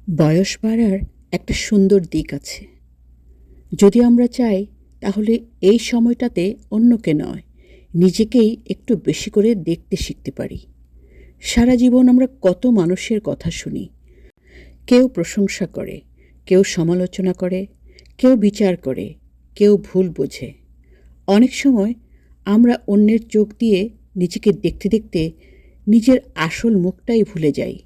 বয়স বাড়ার একটা সুন্দর দিক আছে। যদি আমরা চাই তাহলে এই সময়টাতে অন্যকে নয়, নিজেকেই একটু বেশি করে দেখতে শিখতে পারি। সারা জীবন আমরা কত মানুষের কথা শুনি। কেউ প্রশংসা করে, কেউ সমালোচনা করে, কেউ বিচার করে, কেউ ভুল বোঝে। অনেক সময় আমরা অন্যের চোখ দিয়ে নিজেকে দেখতে দেখতে নিজের আসল মুখটাই ভুলে যাই।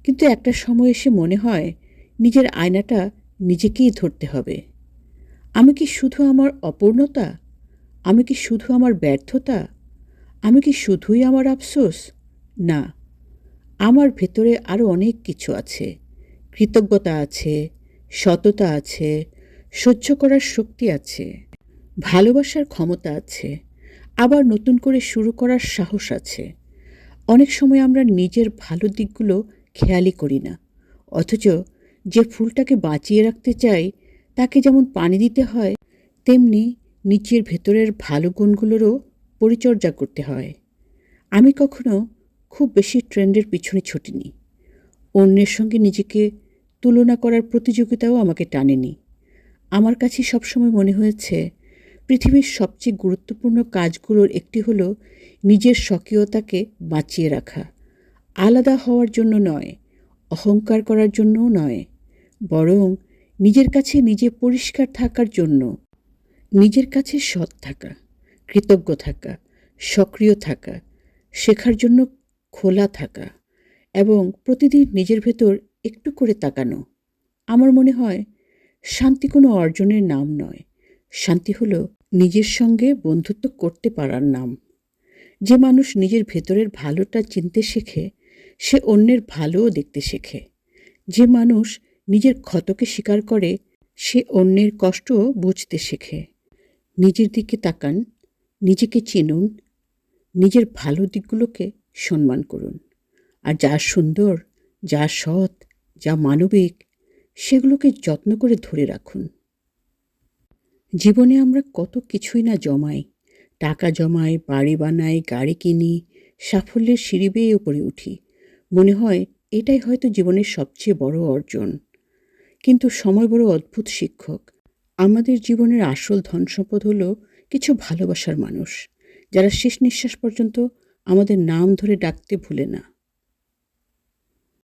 কিন্তু একটা সময় এসে মনে হয় নিজের আয়নাটা নিজেকেই ধরতে হবে। আমি কি শুধু আমার অপূর্ণতা? আমি কি শুধু আমার ব্যর্থতা? আমি কি শুধুই আমার আফসোস? না, আমার ভেতরে আরও অনেক কিছু আছে। কৃতজ্ঞতা আছে, সততা আছে, সহ্য করার শক্তি আছে, ভালোবাসার ক্ষমতা আছে, আবার নতুন করে শুরু করার সাহস আছে। অনেক সময় আমরা নিজের ভালো দিকগুলো খেয়ালই করি না, অথচ যে ফুলটাকে বাঁচিয়ে রাখতে চাই তাকে যেমন পানি দিতে হয়, তেমনি নিজের ভেতরের ভালো গুণগুলোরও পরিচর্যা করতে হয়। আমি কখনো খুব বেশি ট্রেন্ডের পিছনে ছুটিনি। অন্যের সঙ্গে নিজেকে তুলনা করার প্রতিযোগিতাও আমাকে টানেনি। আমার কাছে সবসময় মনে হয়েছে পৃথিবীর সবচেয়ে গুরুত্বপূর্ণ কাজগুলোর একটি হলো নিজের স্বকীয়তাকে বাঁচিয়ে রাখা। আলাদা হওয়ার জন্য নয়, অহংকার করার জন্যও নয়, বরং নিজের কাছে নিজে পরিষ্কার থাকার জন্য। নিজের কাছে সৎ থাকা, কৃতজ্ঞ থাকা, সক্রিয় থাকা, শেখার জন্য খোলা থাকা এবং প্রতিদিন নিজের ভেতর একটু করে তাকানো। আমার মনে হয় শান্তি কোনো অর্জনের নাম নয়, শান্তি হলো নিজের সঙ্গে বন্ধুত্ব করতে পারার নাম। যে মানুষ নিজের ভেতরের ভালোটা চিনতে শেখে, সে অন্যের ভালোও দেখতে শেখে। যে মানুষ নিজের ক্ষতকে স্বীকার করে, সে অন্যের কষ্টও বুঝতে শেখে। নিজের দিকে তাকান, নিজেকে চিনুন, নিজের ভালো দিকগুলোকে সম্মান করুন। আর যা সুন্দর, যা সৎ, যা মানবিক, সেগুলোকে যত্ন করে ধরে রাখুন। জীবনে আমরা কত কিছুই না জমাই। টাকা জমাই, বাড়ি বানাই, গাড়ি কিনি, সাফল্যের সিঁড়ি বেয়ে উপরে উঠি। মনে হয় এটাই হয়তো জীবনের সবচেয়ে বড় অর্জন। কিন্তু সময় বড় অদ্ভুত শিক্ষক। আমাদের জীবনের আসল ধন সম্পদ হলো কিছু ভালোবাসার মানুষ, যারা শেষ নিঃশ্বাস পর্যন্ত আমাদের নাম ধরে ডাকতে ভুলে না।